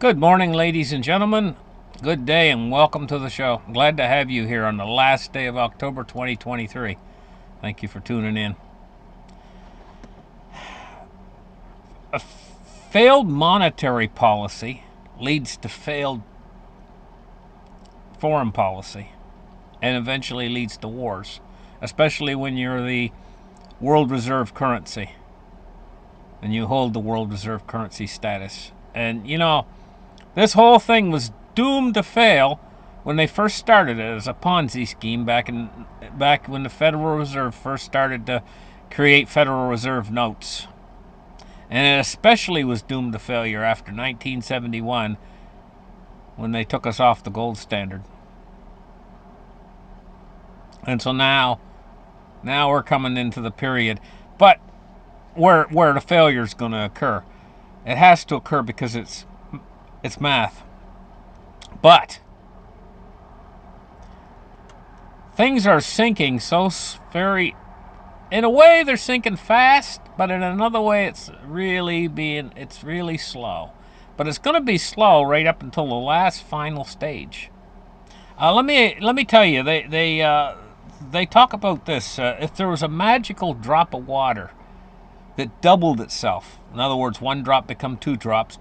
Good morning, ladies and gentlemen. Good day and welcome to the show. Glad to have you here on the last day of October 2023. Thank you for tuning in. A failed monetary policy leads to failed foreign policy and eventually leads to wars, especially when you're the world reserve currency and you hold the world reserve currency status. And this whole thing was doomed to fail when they first started it as a Ponzi scheme back when the Federal Reserve first started to create Federal Reserve notes. And it especially was doomed to failure after 1971 when they took us off the gold standard. And so now we're coming into the period, but where the failure is going to occur. It has to occur because it's math. But things are sinking in a way they're sinking fast, but in another way it's really slow. But it's going to be slow right up until the last final stage. Let me tell you, they talk about this. If there was a magical drop of water that doubled itself, in other words, one drop become two drops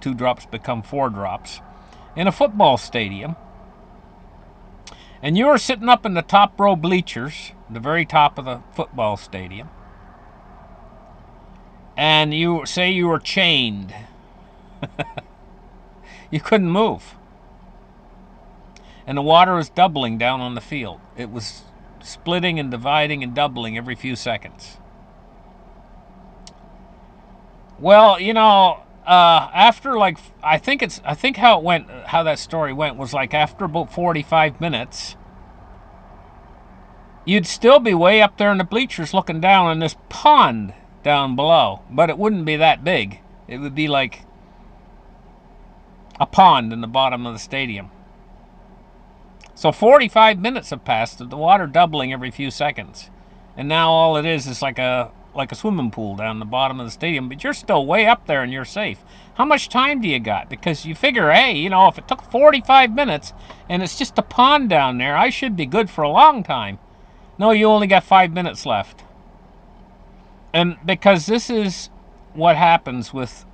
become four drops, in a football stadium, and you were sitting up in the top row bleachers, the very top of the football stadium, and you were chained, you couldn't move, and the water was doubling down on the field. It was splitting and dividing and doubling every few seconds. Well, after I think how that story went was like after about 45 minutes, you'd still be way up there in the bleachers looking down on this pond down below, but it wouldn't be that big. It would be like a pond in the bottom of the stadium. So 45 minutes have passed of the water doubling every few seconds, and now all it is like a swimming pool down the bottom of the stadium, but you're still way up there and you're safe. How much time do you got? Because you figure, hey, if it took 45 minutes and it's just a pond down there, I should be good for a long time. No, you only got 5 minutes left. And because this is what happens with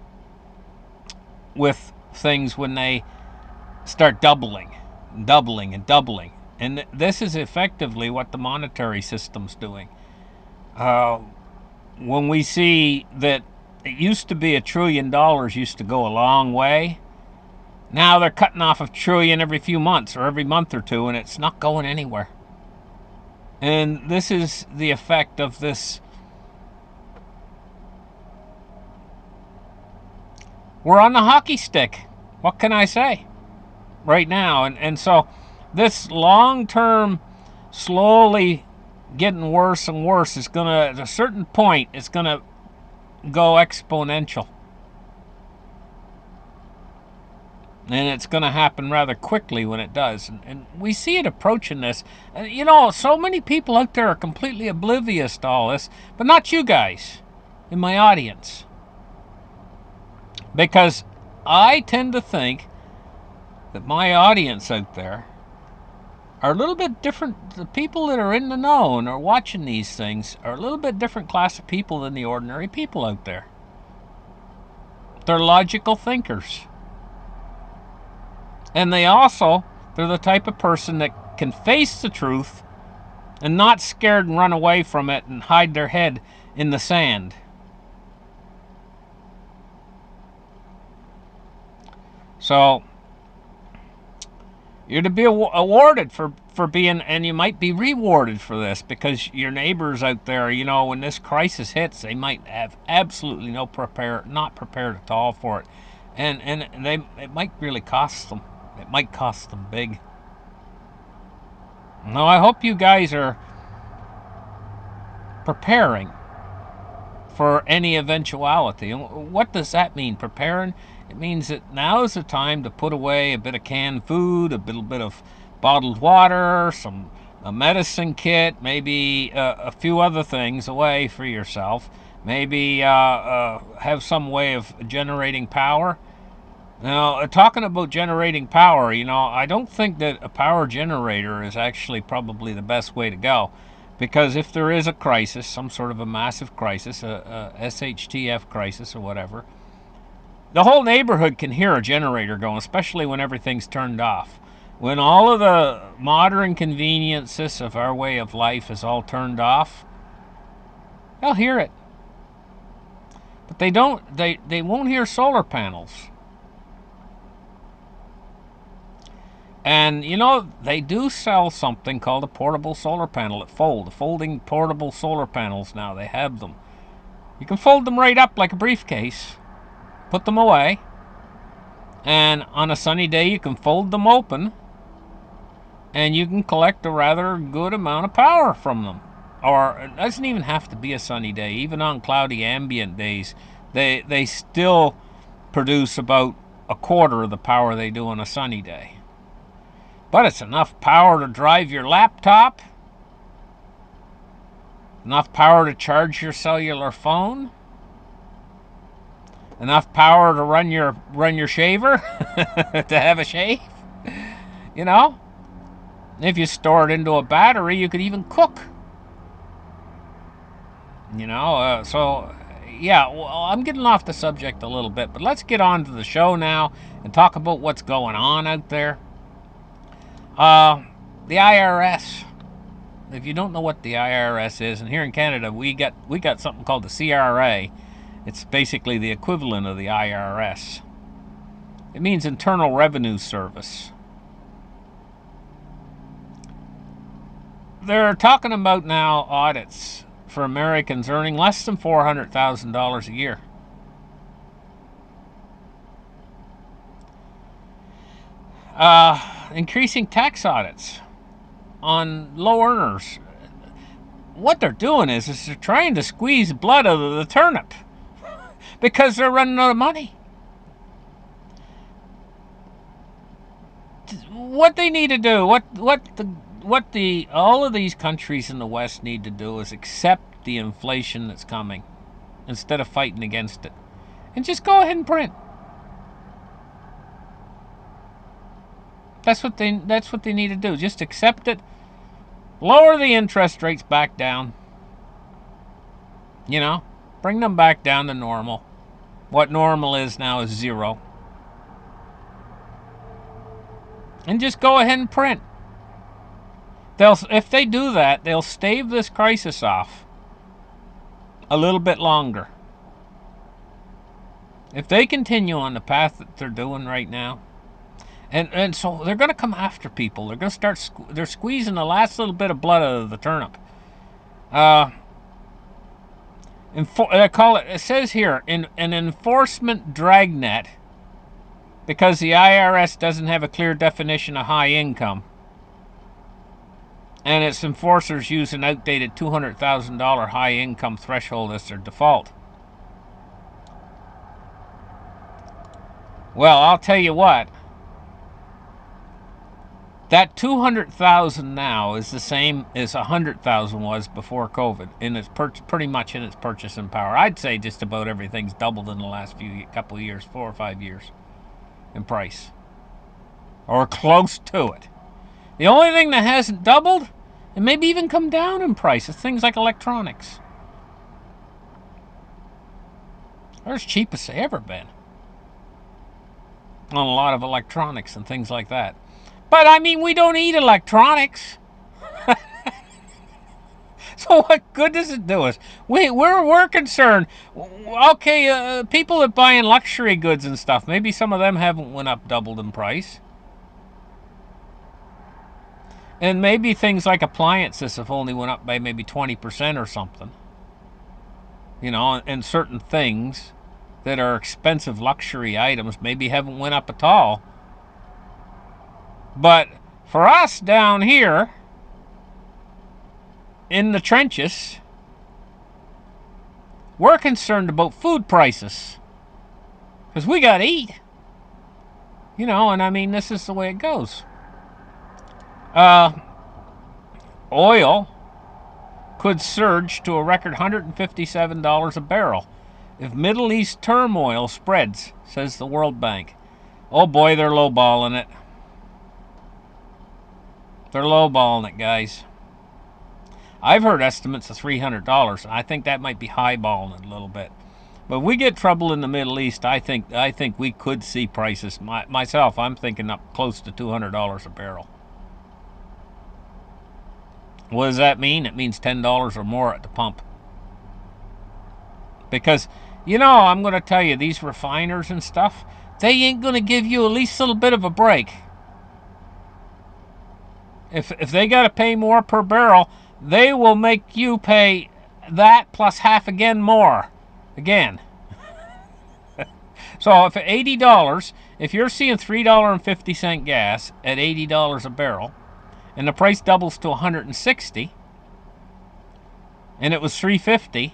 things when they start doubling and doubling. And this is effectively what the monetary system's doing. When we see that it used to be $1 trillion used to go a long way, now they're cutting off $1 trillion every few months or every month or two, and it's not going anywhere. And this is the effect of this. We're on the hockey stick. What can I say? Right now. And so this long-term, slowly getting worse and worse is going to, at a certain point, it's going to go exponential. And it's going to happen rather quickly when it does. And we see it approaching this. So many people out there are completely oblivious to all this, but not you guys in my audience. Because I tend to think that my audience out there are a little bit different. The people that are in the know and are watching these things are a little bit different class of people than the ordinary people out there. They're logical thinkers. And they're the type of person that can face the truth and not scared and run away from it and hide their head in the sand. So you're to be awarded for being, and you might be rewarded for this, because your neighbors out there, when this crisis hits, they might have absolutely not prepared at all for it, and it might really cost them. It might cost them big. Now, I hope you guys are preparing for any eventuality. What does that mean, preparing? It means that now is the time to put away a bit of canned food, a little bit of bottled water, a medicine kit, maybe a few other things away for yourself. Maybe have some way of generating power. Now, talking about generating power, I don't think that a power generator is actually probably the best way to go. Because if there is a crisis, some sort of a massive crisis, a SHTF crisis or whatever, the whole neighborhood can hear a generator going, especially when everything's turned off. When all of the modern conveniences of our way of life is all turned off, they'll hear it. But they won't hear solar panels. And they do sell something called a portable solar panel that folding portable solar panels now. They have them. You can fold them right up like a briefcase, put them away, and on a sunny day you can fold them open and you can collect a rather good amount of power from them. Or it doesn't even have to be a sunny day. Even on cloudy ambient days, they still produce about a quarter of the power they do on a sunny day. But it's enough power to drive your laptop, enough power to charge your cellular phone, enough power to run your shaver to have a shave. You know, if you store it into a battery, you could even cook. So yeah, well, I'm getting off the subject a little bit, but let's get on to the show now and talk about what's going on out there. The IRS. If you don't know what the IRS is, and here in Canada we got something called the CRA. It's basically the equivalent of the IRS. It means Internal Revenue Service. They're talking about now audits for Americans earning less than $400,000 a year. Increasing tax audits on low earners. What they're doing is they're trying to squeeze blood out of the turnip because they're running out of money. What they need to do, what all of these countries in the West need to do is accept the inflation that's coming instead of fighting against it, and just go ahead and print. That's what they need to do. Just accept it. Lower the interest rates back down. Bring them back down to normal. What normal is now is 0. And just go ahead and print. If they do that, they'll stave this crisis off a little bit longer. If they continue on the path that they're doing right now, and so they're going to come after people. They're going to start. They're squeezing the last little bit of blood out of the turnip. They call it. It says here in an enforcement dragnet, because the IRS doesn't have a clear definition of high income, and its enforcers use an outdated $200,000 high income threshold as their default. Well, I'll tell you what. That 200,000 now is the same as 100,000 was before COVID, and it's pretty much in its purchasing power. I'd say just about everything's doubled in the last couple of years, 4 or 5 years, in price, or close to it. The only thing that hasn't doubled, and maybe even come down in price, is things like electronics. They're as cheap as they've ever been on a lot of electronics and things like that. But I mean, we don't eat electronics. So what good does it do us? We're concerned. Okay, people that buying luxury goods and stuff, maybe some of them haven't went up doubled in price. And maybe things like appliances have only went up by maybe 20% or something. And certain things that are expensive luxury items maybe haven't went up at all. But for us down here in the trenches, we're concerned about food prices because we got to eat. And I mean, this is the way it goes. Oil could surge to a record $157 a barrel if Middle East turmoil spreads, says the World Bank. Oh boy, they're lowballing it. They're lowballing it, guys. I've heard estimates of $300. I think that might be highballing it a little bit. But if we get trouble in the Middle East, I think we could see prices. Myself, I'm thinking up close to $200 a barrel. What does that mean? It means $10 or more at the pump. Because, I'm going to tell you, these refiners and stuff, they ain't going to give you at least a little bit of a break. If they got to pay more per barrel, they will make you pay that plus half again more. Again. So if at $80, if you're seeing $3.50 gas at $80 a barrel, and the price doubles to $160, and it was $3.50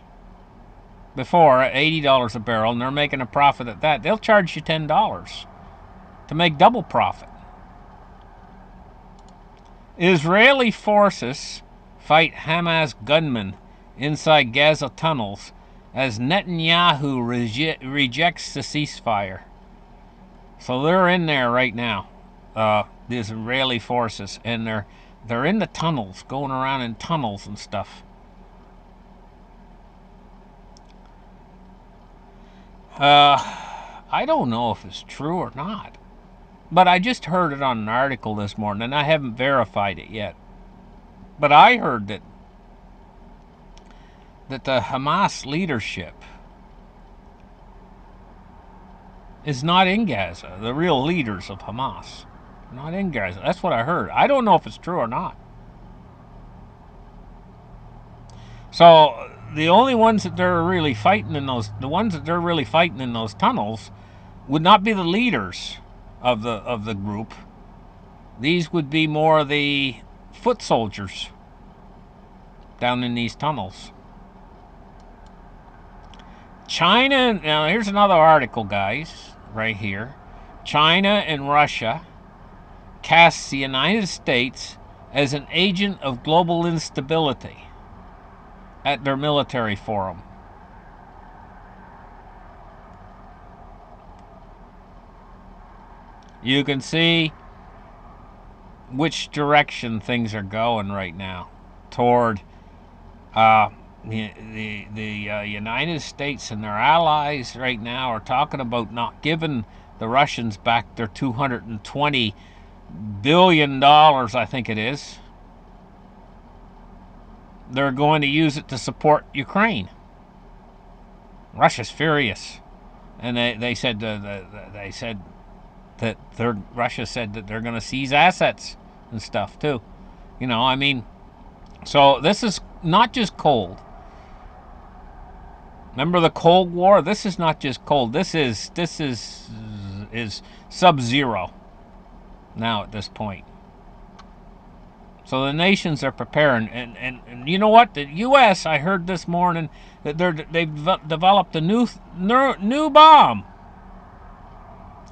before at $80 a barrel, and they're making a profit at that, they'll charge you $10 to make double profit. Israeli forces fight Hamas gunmen inside Gaza tunnels as Netanyahu rejects the ceasefire. So they're in there right now, the Israeli forces, and they're in the tunnels, going around in tunnels and stuff. I don't know if it's true or not, but I just heard it on an article this morning, and I haven't verified it yet. But I heard that the Hamas leadership is not in Gaza. The real leaders of Hamas are not in Gaza. That's what I heard. I don't know if it's true or not. So the only ones that they're really fighting in those tunnels would not be the leaders of the group. These would be more the foot soldiers down in these tunnels. China, now here's another article, guys, right here. China and Russia casts the United States as an agent of global instability at their military forum. You can see which direction things are going right now toward the United States and their allies right now are talking about not giving the Russians back their $220 billion, I think it is. They're going to use it to support Ukraine. Russia's furious, and they said that Russia said that they're going to seize assets and stuff too. So this is not just cold. Remember the Cold War? This is not just cold. This is sub-zero now at this point. So the nations are preparing, and you know what? The U.S. I heard this morning that they've developed a new bomb,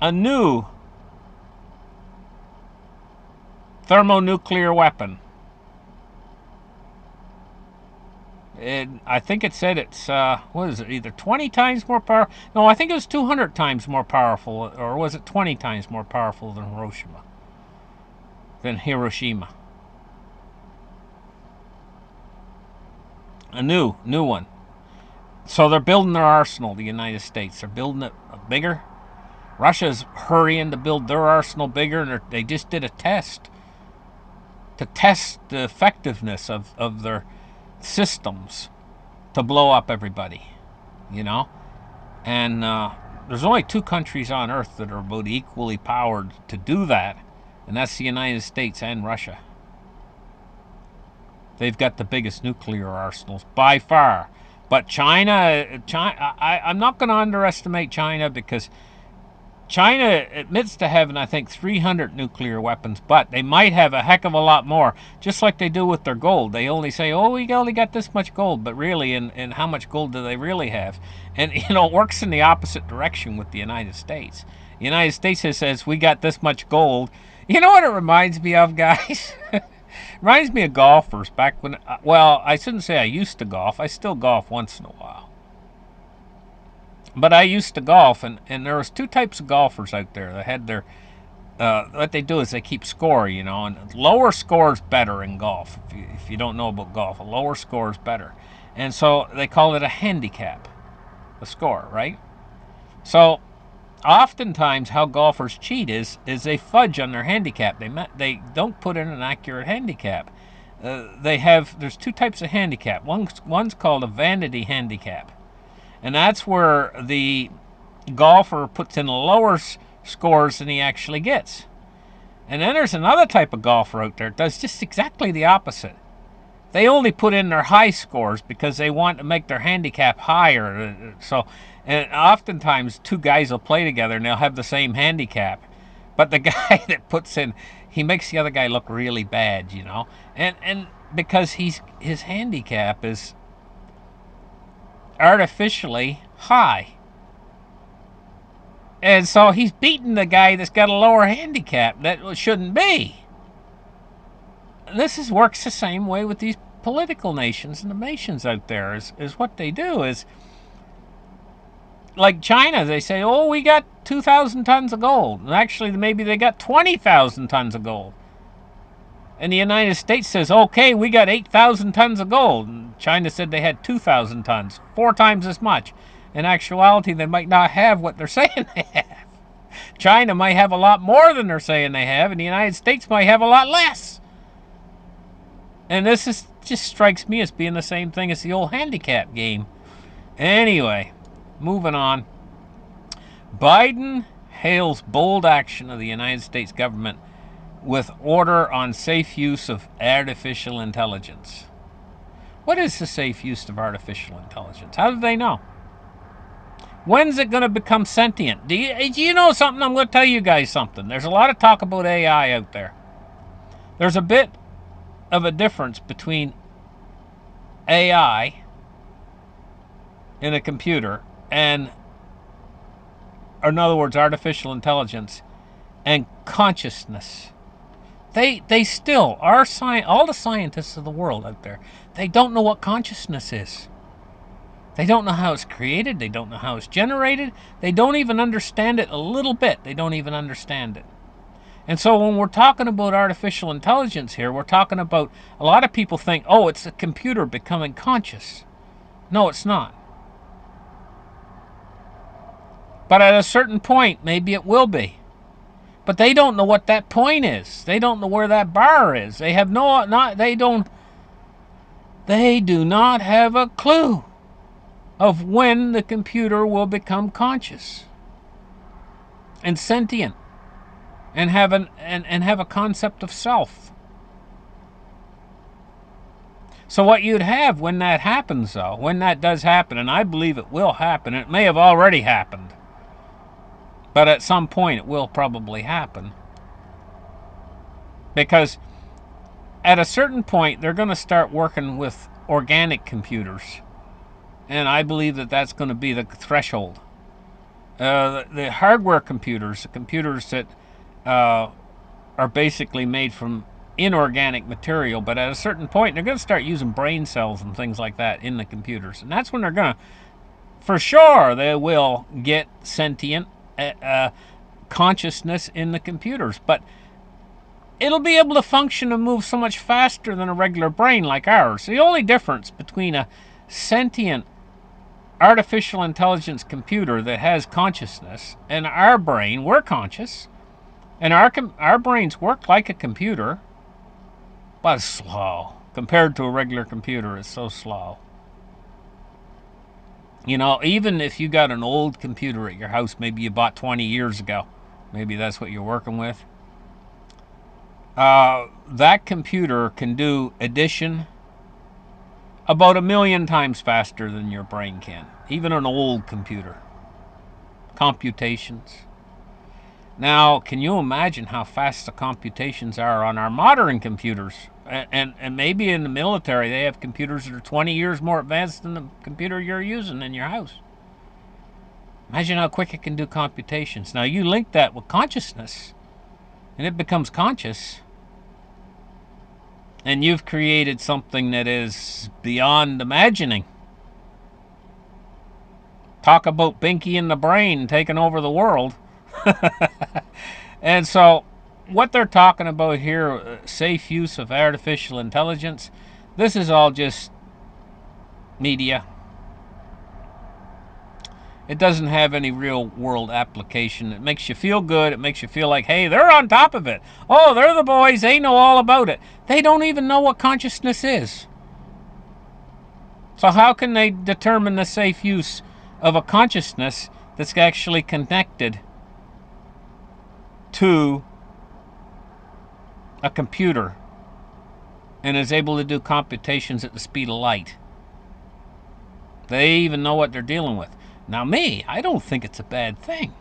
a new thermonuclear weapon. I think it said it's, what is it, either 20 times more powerful? No, I think it was 200 times more powerful, or was it 20 times more powerful than Hiroshima? A new one. So they're building their arsenal, the United States. They're building it bigger. Russia's hurrying to build their arsenal bigger, and they just did a test to test the effectiveness of their systems to blow up everybody, and there's only two countries on earth that are about equally powered to do that, and that's the United States and Russia. They've got the biggest nuclear arsenals by far. But China, I'm not going to underestimate China, because China admits to having, I think, 300 nuclear weapons, but they might have a heck of a lot more, just like they do with their gold. They only say, oh, we only got this much gold, but really, and how much gold do they really have? And, it works in the opposite direction with the United States. The United States says, we got this much gold. You know what it reminds me of, guys? Reminds me of golfers back when, well, I shouldn't say I used to golf. I still golf once in a while. But I used to golf, and there was two types of golfers out there. They had their what they do is they keep score, and lower score is better in golf. If you don't know about golf, a lower score is better, and so they call it a handicap, a score, right? So oftentimes, how golfers cheat is they fudge on their handicap. They don't put in an accurate handicap. There's two types of handicap. One's called a vanity handicap, and that's where the golfer puts in lower scores than he actually gets. And then there's another type of golfer out there that does just exactly the opposite. They only put in their high scores because they want to make their handicap higher. So, and oftentimes two guys will play together and they'll have the same handicap, but the guy that puts in, he makes the other guy look really bad, and because his handicap is artificially high. And so he's beating the guy that's got a lower handicap that shouldn't be. Works the same way with these political nations and the nations out there. Is what they do is, like China, they say, oh, we got 2,000 tons of gold. And actually, maybe they got 20,000 tons of gold. And the United States says, okay, we got 8,000 tons of gold. And China said they had 2,000 tons, 4 times as much. In actuality, they might not have what they're saying they have. China might have a lot more than they're saying they have, and the United States might have a lot less. And just strikes me as being the same thing as the old handicap game. Anyway, moving on. Biden hails bold action of the United States government with order on safe use of artificial intelligence. What is the safe use of artificial intelligence? How do they know? When's it going to become sentient? Do you know something? I'm going to tell you guys something. There's a lot of talk about AI out there. There's a bit of a difference between AI in a computer and, or in other words, artificial intelligence and consciousness. They still are all the scientists of the world out there. They don't know what consciousness is. They don't know how it's created. They don't know how it's generated. They don't even understand it a little bit. They don't even understand it. And so when we're talking about artificial intelligence here, we're talking about, a lot of people think, oh, it's a computer becoming conscious. No, it's not. But at a certain point, maybe it will be. But they don't know what that point is. They don't know where that bar is. They have they do not have a clue of when the computer will become conscious and sentient and have a concept of self. So what you'd have when that happens, though, when that does happen, and I believe it will happen, it may have already happened, but at some point it will probably happen, because at a certain point they're going to start working with organic computers, and I believe that that's going to be the threshold. The hardware computers, the computers that are basically made from inorganic material, but at a certain point they're going to start using brain cells and things like that in the computers, and that's when they're going to, for sure, they will get sentient consciousness in the computers. But it'll be able to function and move so much faster than a regular brain like ours. The only difference between a sentient artificial intelligence computer that has consciousness and our brain, we're conscious, and our brains work like a computer, but it's slow. Compared to a regular computer, it's so slow. Even if you got an old computer at your house, maybe you bought 20 years ago, maybe that's what you're working with, that computer can do addition about 1,000,000 times faster than your brain can, even an old computer. Computations. Now, can you imagine how fast the computations are on our modern computers? And maybe in the military, they have computers that are 20 years more advanced than the computer you're using in your house. Imagine how quick it can do computations. Now, you link that with consciousness, and it becomes conscious, and you've created something that is beyond imagining. Talk about Binky in the brain taking over the world. And so, what they're talking about here, safe use of artificial intelligence, this is all just media. It doesn't have any real world application. It makes you feel good. It makes you feel like, hey, they're on top of it. Oh, they're the boys. They know all about it. They don't even know what consciousness is. So how can they determine the safe use of a consciousness that's actually connected to a computer and is able to do computations at the speed of light? They even know what they're dealing with. Now me, I don't think it's a bad thing.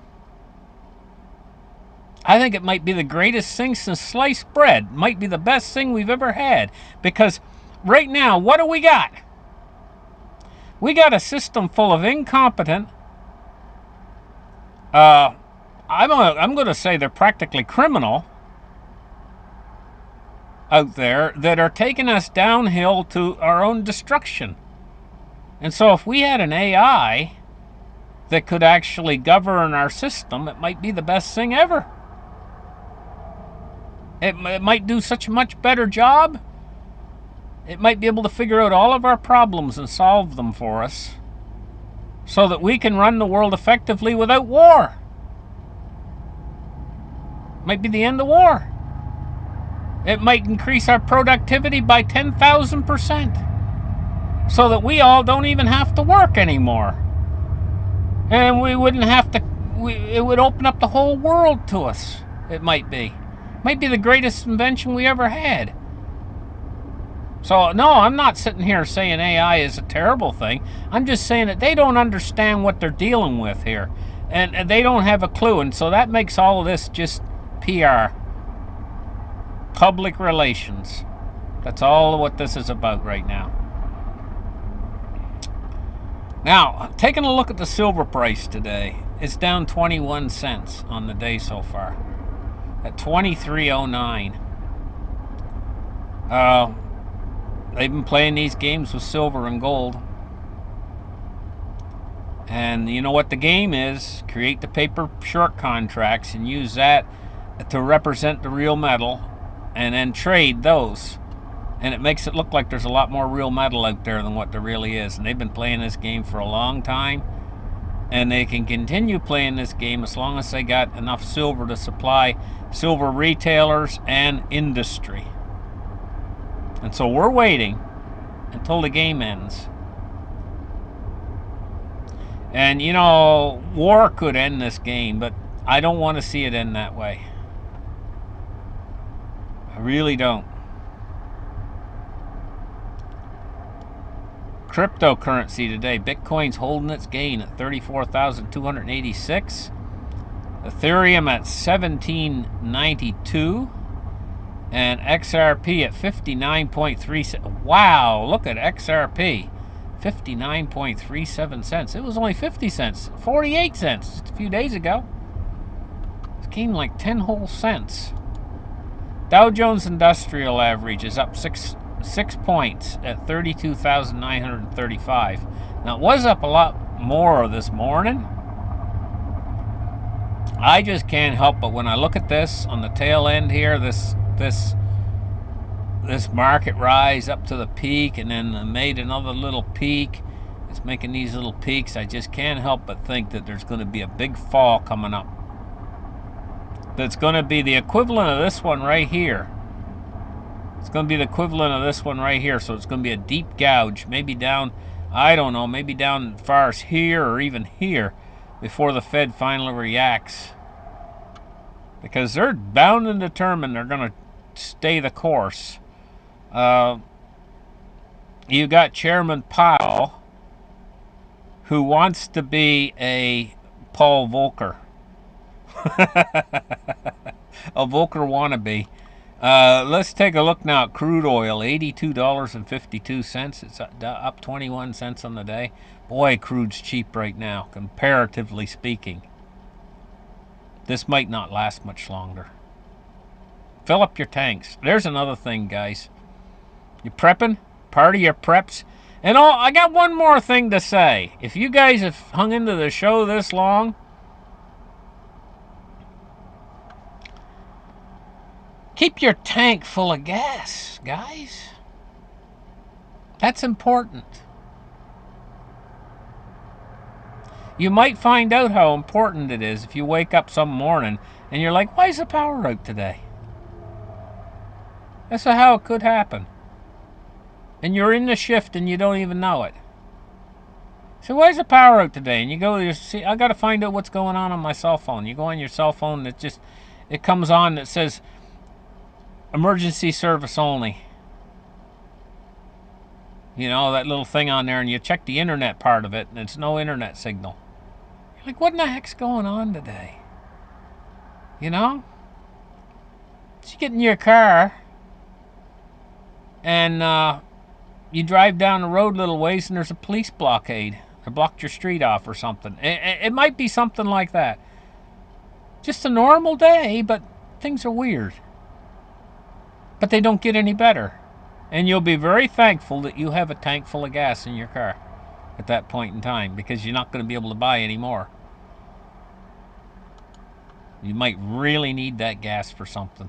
I think it might be the greatest thing since sliced bread. Might be the best thing we've ever had. Because right now, what do we got? We got a system full of incompetent, I'm going to say they're practically criminal out there that are taking us downhill to our own destruction. And so if we had an AI that could actually govern our system, it might be the best thing ever. It might do such a much better job. It might be able to figure out all of our problems and solve them for us so that we can run the world effectively without war. Might be the end of war. It might increase our productivity by 10,000% so that we all don't even have to work anymore. And we wouldn't have to, it would open up the whole world to us. It might be. Might be the greatest invention we ever had. So, no, I'm not sitting here saying AI is a terrible thing. I'm just saying that they don't understand what they're dealing with here. And they don't have a clue. And so that makes all of this just PR. Public relations. That's all what this is about right now. Now, taking a look at the silver price today, it's down 21 cents on the day so far. At 23.09. They've been playing these games with silver and gold. And you know what the game is? Create the paper short contracts and use that to represent the real metal and then trade those. And it makes it look like there's a lot more real metal out there than what there really is. And they've been playing this game for a long time. And they can continue playing this game as long as they got enough silver to supply silver retailers and industry. And so we're waiting until the game ends. And you know, war could end this game, but I don't want to see it end that way. I really don't. Cryptocurrency today. Bitcoin's holding its gain at 34,286. Ethereum at 1792. And XRP at 59.37. Wow, look at XRP. 59.37 cents. It was only 50 cents. 48 cents just a few days ago. It came like 10 whole cents. Dow Jones Industrial Average is up 6 points at 32,935. Now it was up a lot more this morning. I just can't help but when I look at this on the tail end here, this market rise up to the peak and then made another little peak. It's making these little peaks. I just can't help but think that there's going to be a big fall coming up. That's going to be the equivalent of this one right here. It's going to be the equivalent of this one right here. So it's going to be a deep gouge, maybe down, I don't know, maybe down as far as here or even here before the Fed finally reacts. Because they're bound and determined they're going to stay the course. You got Chairman Powell, who wants to be a Paul Volcker. A Volcker wannabe. Let's take a look now at crude oil, $82.52. It's up 21 cents on the day. Boy, crude's cheap right now, comparatively speaking. This might not last much longer. Fill up your tanks. There's another thing, guys. You prepping? Part of your preps. And I got one more thing to say. If you guys have hung into the show this long, keep your tank full of gas, guys. That's important. You might find out how important it is if you wake up some morning and you're like, why is the power out today? That's how it could happen. And you're in the shift and you don't even know it. So why is the power out today? And you go, you see, I got to find out what's going on my cell phone. You go on your cell phone, it comes on that says emergency service only. You know, that little thing on there, and you check the internet part of it, and it's no internet signal. You're like, what in the heck's going on today? You know? So you get in your car, and you drive down the road a little ways, and there's a police blockade. They blocked your street off or something. It might be something like that. Just a normal day, but things are weird. But they don't get any better. And you'll be very thankful that you have a tank full of gas in your car at that point in time, because you're not going to be able to buy any more. You might really need that gas for something.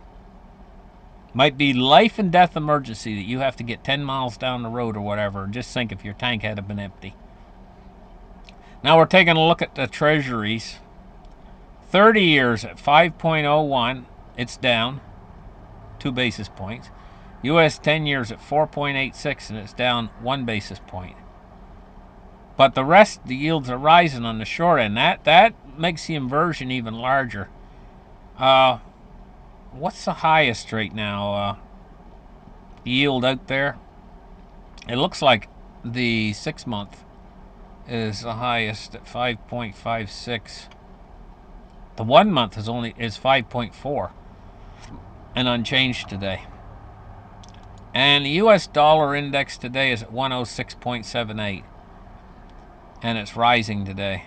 Might be life and death emergency that you have to get 10 miles down the road or whatever. Just think if your tank had been empty. Now we're taking a look at the treasuries. 30 years at 5.01. It's down 2 basis points. U.S. 10 years at 4.86, and it's down 1 basis point. But the rest, the yields are rising on the short end. That makes the inversion even larger. What's the highest right now? Yield out there? It looks like the 6-month is the highest at 5.56. The 1 month is 5.4 and unchanged today. And the U.S. dollar index today is at 106.78, and it's rising today.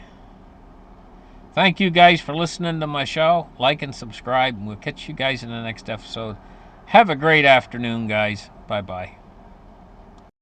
Thank you guys for listening to my show. Like and subscribe, and we'll catch you guys in the next episode. Have a great afternoon, guys. Bye-bye.